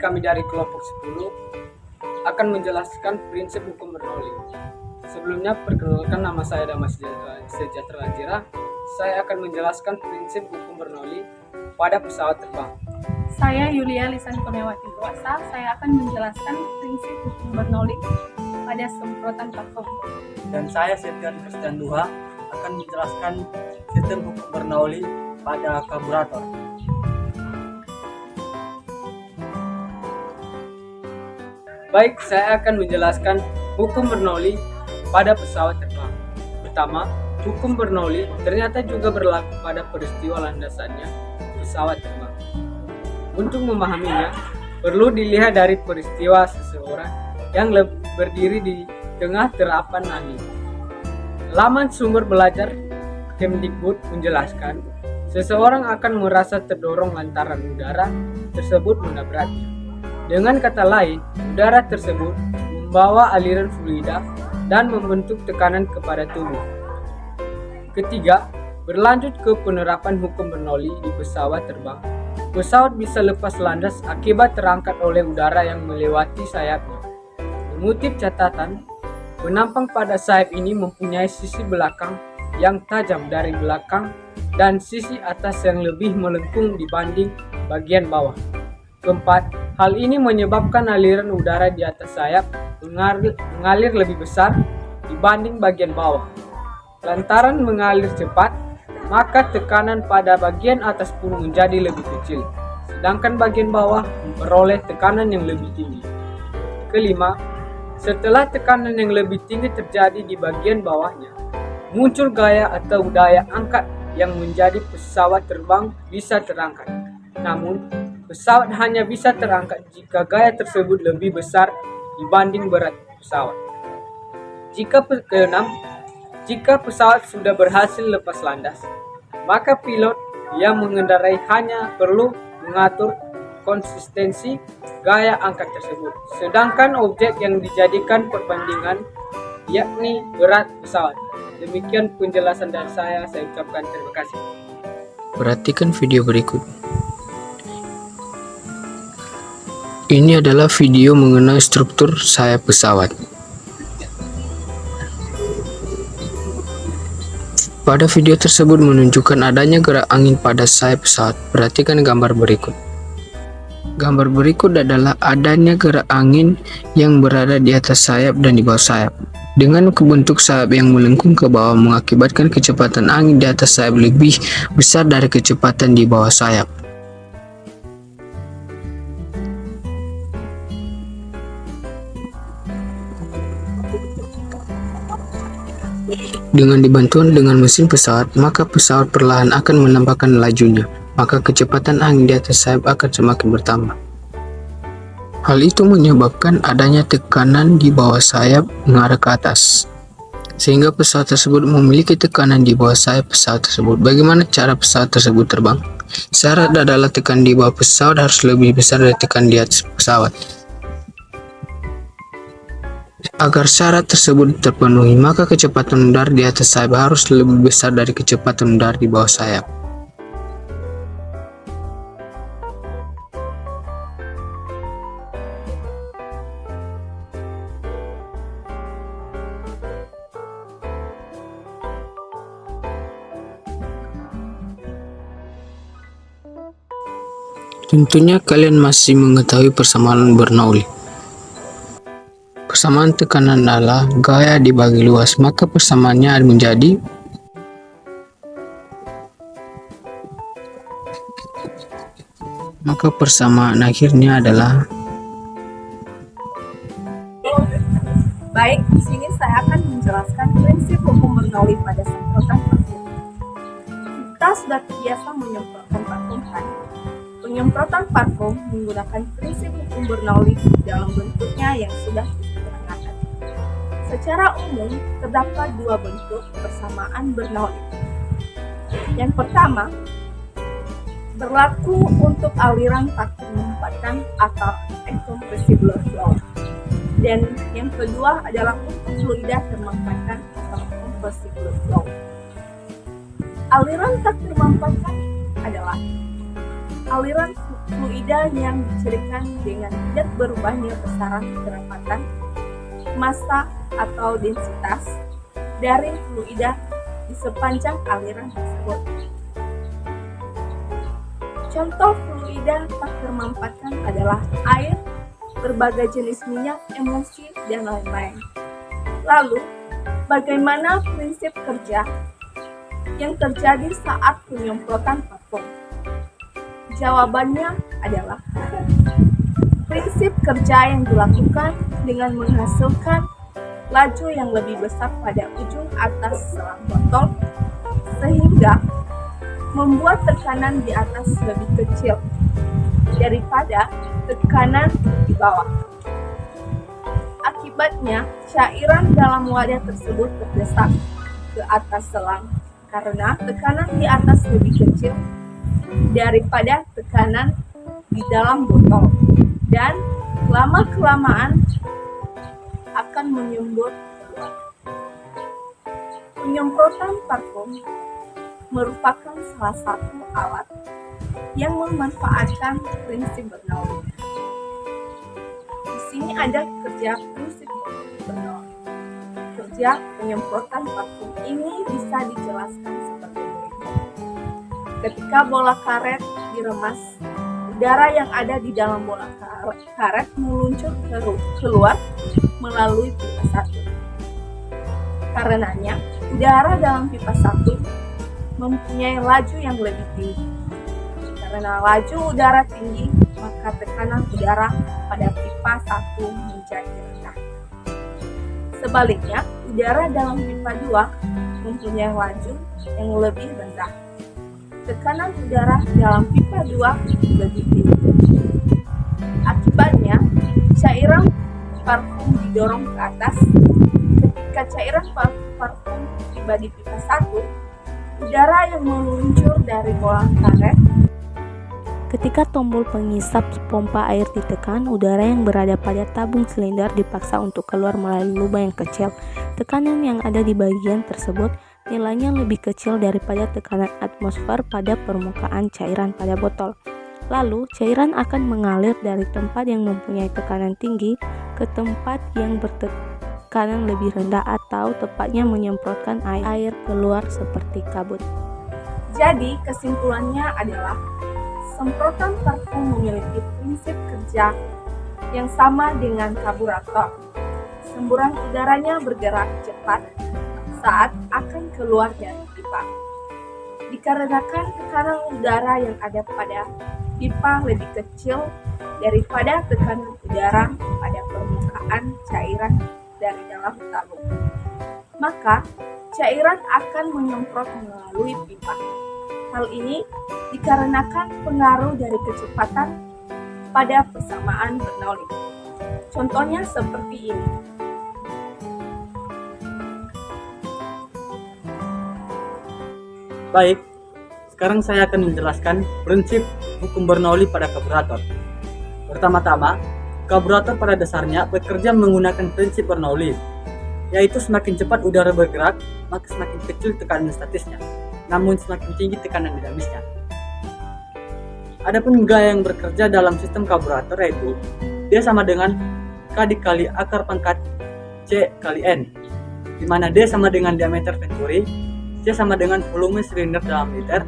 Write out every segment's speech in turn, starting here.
kami dari kelompok 10 akan menjelaskan prinsip hukum Bernoulli. Sebelumnya, perkenalkan, nama saya Damas Sejahtera Anjira. Saya akan menjelaskan prinsip hukum Bernoulli pada pesawat terbang. Saya Yulia Lisan Kurniawati Kuasa. Saya akan menjelaskan prinsip hukum Bernoulli pada semprotan parfum. Dan saya Septian Christian Duha akan menjelaskan sistem hukum Bernoulli pada karburator. Baik, saya akan menjelaskan hukum Bernoulli pada pesawat terbang. Pertama, hukum Bernoulli ternyata juga berlaku pada peristiwa landasannya pesawat terbang. Untuk memahaminya, perlu dilihat dari peristiwa seseorang yang berdiri di tengah terapan angin. Laman sumber belajar Kemdikbud menjelaskan, seseorang akan merasa terdorong lantaran udara tersebut menabraknya. Dengan kata lain, udara tersebut membawa aliran fluida dan membentuk tekanan kepada tubuh. Ketiga, berlanjut ke penerapan hukum Bernoulli di pesawat terbang. Pesawat bisa lepas landas akibat terangkat oleh udara yang melewati sayapnya. Mengutip catatan, penampang pada sayap ini mempunyai sisi belakang yang tajam dari belakang dan sisi atas yang lebih melengkung dibanding bagian bawah. Keempat, hal ini menyebabkan aliran udara di atas sayap mengalir lebih besar dibanding bagian bawah. Lantaran mengalir cepat, maka tekanan pada bagian atas pun menjadi lebih kecil, sedangkan bagian bawah memperoleh tekanan yang lebih tinggi. Kelima, setelah tekanan yang lebih tinggi terjadi di bagian bawahnya, muncul gaya atau daya angkat yang menjadi pesawat terbang bisa terangkat. Namun, pesawat hanya bisa terangkat jika gaya tersebut lebih besar dibanding berat pesawat. Keenam, jika pesawat sudah berhasil lepas landas, maka pilot yang mengendarai hanya perlu mengatur konsistensi gaya angkat tersebut. Sedangkan objek yang dijadikan perbandingan yakni berat pesawat. Demikian penjelasan dari saya ucapkan terima kasih. Perhatikan video berikut. Ini adalah video mengenai struktur sayap pesawat. Pada video tersebut menunjukkan adanya gerak angin pada sayap pesawat. Perhatikan gambar berikut. Gambar berikut adalah adanya gerak angin yang berada di atas sayap dan di bawah sayap. Dengan bentuk sayap yang melengkung ke bawah mengakibatkan kecepatan angin di atas sayap lebih besar dari kecepatan di bawah sayap. Dengan dibantuan dengan mesin pesawat, maka pesawat perlahan akan menambahkan lajunya, maka kecepatan angin di atas sayap akan semakin bertambah. Hal itu menyebabkan adanya tekanan di bawah sayap mengarah ke atas, sehingga pesawat tersebut memiliki tekanan di bawah sayap pesawat tersebut. Bagaimana cara pesawat tersebut terbang? Syarat adalah tekanan di bawah pesawat harus lebih besar dari tekanan di atas pesawat. Agar syarat tersebut terpenuhi, maka kecepatan udara di atas sayap harus lebih besar dari kecepatan udara di bawah sayap. Tentunya kalian masih mengetahui persamaan Bernoulli. Persamaan tekanan adalah gaya dibagi luas, maka persamaannya menjadi persamaan akhirnya adalah Baik, di sini saya akan menjelaskan prinsip hukum Bernoulli pada semprotan parfum. Kita sudah terbiasa menyemprotkan parfum kan? Penyemprotan parfum menggunakan prinsip hukum Bernoulli dalam bentuknya yang sudah diterangkan. Secara umum, terdapat dua bentuk persamaan Bernoulli. Yang pertama, berlaku untuk aliran tak menempatkan atau incompressible flow. Dan yang kedua adalah untuk fluida termampatkan atau compressible flow. Aliran tak termampatkan adalah aliran fluida yang dicirikan dengan tidak berubahnya besaran kerapatan, massa atau densitas dari fluida di sepanjang aliran tersebut. Contoh fluida tak termampatkan adalah air, berbagai jenis minyak, emulsi, dan lain-lain. Lalu, bagaimana prinsip kerja yang terjadi saat penyemprotan parfum? Jawabannya adalah prinsip kerja yang dilakukan dengan menghasilkan laju yang lebih besar pada ujung atas selang botol, sehingga membuat tekanan di atas lebih kecil daripada tekanan di bawah. Akibatnya, cairan dalam wadah tersebut berdesak ke atas selang karena tekanan di atas lebih kecil daripada tekanan di dalam botol, dan lama-kelamaan akan menyembur keluar. Penyemprotan parfum merupakan salah satu alat yang memanfaatkan prinsip Bernoulli. Di sini ada kerja prinsip Bernoulli. Kerja penyemprotan parfum ini bisa dijelaskan sebagai berikut. Ketika bola karet diremas, udara yang ada di dalam bola karet meluncur keluar melalui pipa 1. Karenanya, udara dalam pipa 1 mempunyai laju yang lebih tinggi. Karena laju udara tinggi, maka tekanan udara pada pipa 1 menjadi rendah. Sebaliknya, udara dalam pipa 2 mempunyai laju yang lebih rendah. Tekanan udara dalam pipa 2 lebih tinggi. Akibatnya, cairan parfum didorong ke atas. Ketika cairan parfum tiba di pipa 1, udara yang meluncur dari bola karet. Ketika tombol pengisap pompa air ditekan, udara yang berada pada tabung silinder dipaksa untuk keluar melalui lubang yang kecil. Tekanan yang ada di bagian tersebut nilainya lebih kecil daripada tekanan atmosfer pada permukaan cairan pada botol. Lalu, cairan akan mengalir dari tempat yang mempunyai tekanan tinggi ke tempat yang bertekanan lebih rendah, atau tepatnya menyemprotkan air keluar seperti kabut. Jadi, kesimpulannya adalah semprotan parfum memiliki prinsip kerja yang sama dengan karburator. Semburan udaranya bergerak cepat saat akan keluar dari pipa. Dikarenakan tekanan udara yang ada pada pipa lebih kecil daripada tekanan udara pada permukaan cairan dari dalam tabung, maka cairan akan menyemprot melalui pipa. Hal ini dikarenakan pengaruh dari kecepatan pada persamaan Bernoulli. Contohnya seperti ini. Baik, sekarang saya akan menjelaskan prinsip hukum Bernoulli pada karburator. Pertama-tama, karburator pada dasarnya bekerja menggunakan prinsip Bernoulli, yaitu semakin cepat udara bergerak, maka semakin kecil tekanan statisnya, namun semakin tinggi tekanan dinamisnya. Adapun gaya yang bekerja dalam sistem karburator yaitu D sama dengan K dikali akar pangkat C kali N, di mana D sama dengan diameter venturi, C sama dengan volume silinder dalam liter,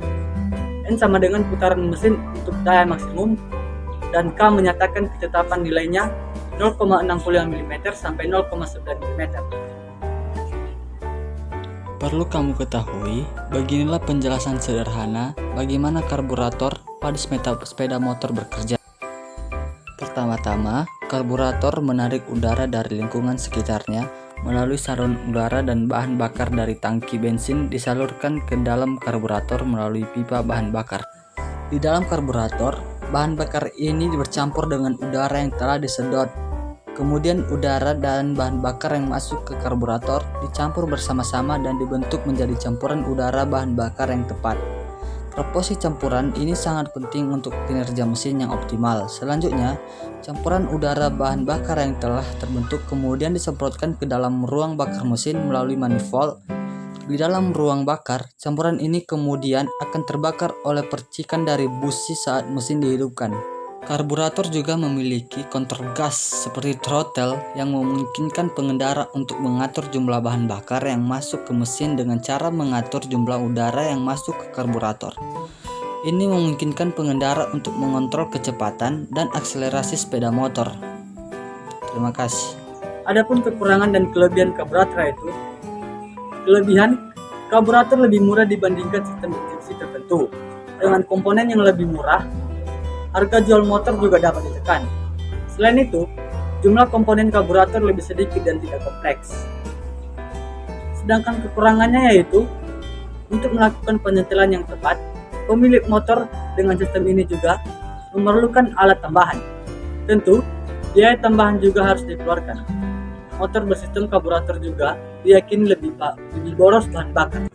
N sama dengan putaran mesin untuk daya maksimum, dan K menyatakan ketetapan nilainya 0,65 mm sampai 0,9 mm. Perlu kamu ketahui, beginilah penjelasan sederhana bagaimana karburator pada sepeda motor bekerja. Pertama-tama, karburator menarik udara dari lingkungan sekitarnya melalui saluran udara, dan bahan bakar dari tangki bensin disalurkan ke dalam karburator melalui pipa bahan bakar. Di dalam karburator, bahan bakar ini bercampur dengan udara yang telah disedot. Kemudian udara dan bahan bakar yang masuk ke karburator dicampur bersama-sama dan dibentuk menjadi campuran udara bahan bakar yang tepat. Proporsi campuran ini sangat penting untuk kinerja mesin yang optimal. Selanjutnya, campuran udara bahan bakar yang telah terbentuk kemudian disemprotkan ke dalam ruang bakar mesin melalui manifold Di dalam ruang bakar, campuran ini kemudian akan terbakar oleh percikan dari busi saat mesin dihidupkan. Karburator juga memiliki kontrol gas seperti throttle yang memungkinkan pengendara untuk mengatur jumlah bahan bakar yang masuk ke mesin dengan cara mengatur jumlah udara yang masuk ke karburator. Ini memungkinkan pengendara untuk mengontrol kecepatan dan akselerasi sepeda motor. Terima kasih. Adapun kekurangan dan kelebihan karburator itu, kelebihan karburator lebih murah dibandingkan sistem injeksi tertentu. Dengan komponen yang lebih murah, harga jual motor juga dapat ditekan. Selain itu, jumlah komponen karburator lebih sedikit dan tidak kompleks. Sedangkan kekurangannya yaitu, untuk melakukan penyetelan yang tepat, pemilik motor dengan sistem ini juga memerlukan alat tambahan. Tentu, biaya tambahan juga harus dikeluarkan. Motor bersistem karburator juga diyakini lebih boros bahan bakar.